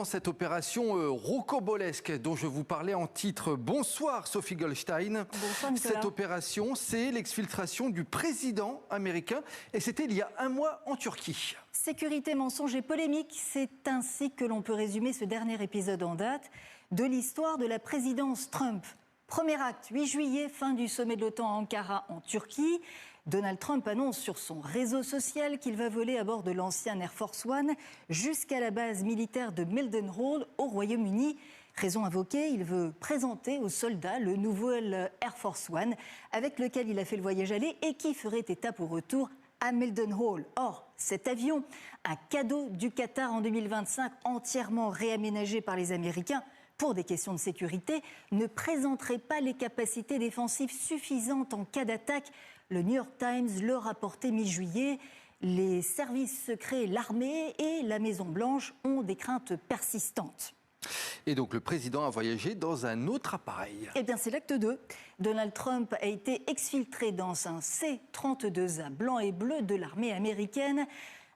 Cette opération rocambolesque dont je vous parlais en titre. Bonsoir Sophie Goldstein. Bonsoir Nicolas. Cette opération, c'est l'exfiltration du président américain et c'était il y a un mois en Turquie. Sécurité, mensonge et polémique, c'est ainsi que l'on peut résumer ce dernier épisode en date de l'histoire de la présidence Trump. Premier acte, 8 juillet, fin du sommet de l'OTAN à Ankara en Turquie. Donald Trump annonce sur son réseau social qu'il va voler à bord de l'ancien Air Force One jusqu'à la base militaire de Mildenhall au Royaume-Uni. Raison invoquée, il veut présenter aux soldats le nouvel Air Force One avec lequel il a fait le voyage aller et qui ferait étape au retour à Mildenhall. Or, cet avion, un cadeau du Qatar en 2025 entièrement réaménagé par les Américains, pour des questions de sécurité, ne présenterait pas les capacités défensives suffisantes en cas d'attaque. Le New York Times le rapportait mi-juillet. Les services secrets, l'armée et la Maison-Blanche ont des craintes persistantes. Et donc le président a voyagé dans un autre appareil. Eh bien c'est l'acte 2. Donald Trump a été exfiltré dans un C-32A blanc et bleu de l'armée américaine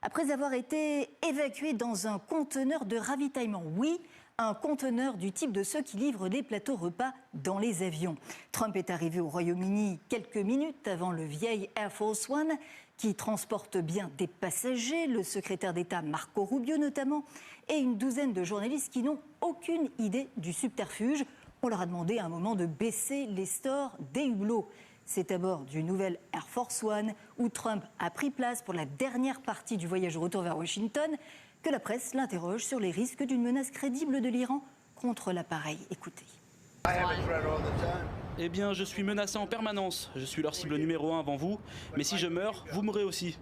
après avoir été évacué dans un conteneur de ravitaillement. Oui, un conteneur du type de ceux qui livrent des plateaux repas dans les avions. Trump est arrivé au Royaume-Uni quelques minutes avant le vieil Air Force One qui transporte bien des passagers, le secrétaire d'État Marco Rubio notamment, et une douzaine de journalistes qui n'ont aucune idée du subterfuge. On leur a demandé à un moment de baisser les stores des hublots. C'est à bord du nouvel Air Force One où Trump a pris place pour la dernière partie du voyage au retour vers Washington que la presse l'interroge sur les risques d'une menace crédible de l'Iran contre l'appareil. Écoutez. Eh bien, je suis menacé en permanence. Je suis leur cible numéro 1 avant vous. Mais si je meurs, vous mourrez aussi.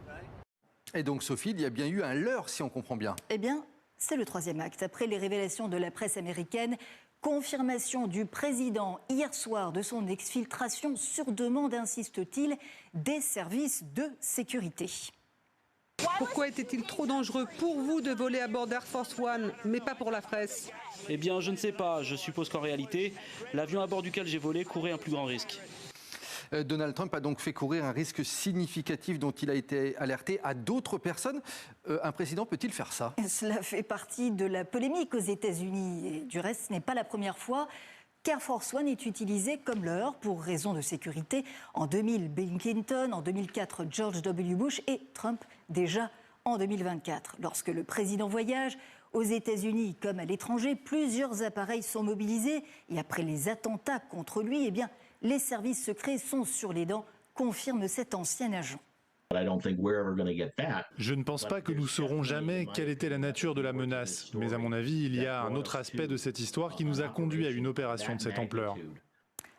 Et donc Sophie, il y a bien eu un leurre si on comprend bien. Eh bien, c'est le troisième acte. Après les révélations de la presse américaine, confirmation du président hier soir de son exfiltration sur demande, insiste-t-il, des services de sécurité. Pourquoi était-il trop dangereux pour vous de voler à bord d'Air Force One, mais pas pour la presse? Eh bien, je ne sais pas. Je suppose qu'en réalité, l'avion à bord duquel j'ai volé courait un plus grand risque. Donald Trump a donc fait courir un risque significatif dont il a été alerté à d'autres personnes. Un président peut-il faire ça? Cela fait partie de la polémique aux États-Unis. Et du reste, ce n'est pas la première fois qu'Air Force One est utilisé comme leurre pour raison de sécurité. En 2000, Bill Clinton, en 2004, George W. Bush et Trump déjà en 2024. Lorsque le président voyage aux États-Unis comme à l'étranger, plusieurs appareils sont mobilisés. Et après les attentats contre lui, eh bien, les services secrets sont sur les dents, confirme cet ancien agent. Je ne pense pas que nous saurons jamais quelle était la nature de la menace, mais à mon avis, il y a un autre aspect de cette histoire qui nous a conduit à une opération de cette ampleur.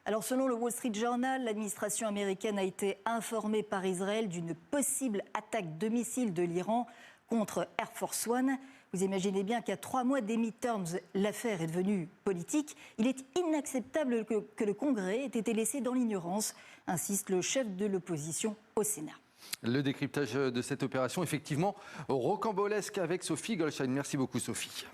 Alors selon le Wall Street Journal, l'administration américaine a été informée par Israël d'une possible attaque de missiles de l'Iran contre Air Force One. Vous imaginez bien qu'à 3 mois des midterms, l'affaire est devenue politique. Il est inacceptable que le Congrès ait été laissé dans l'ignorance, insiste le chef de l'opposition au Sénat. Le décryptage de cette opération, effectivement, rocambolesque avec Sophie Goldstein. Merci beaucoup Sophie.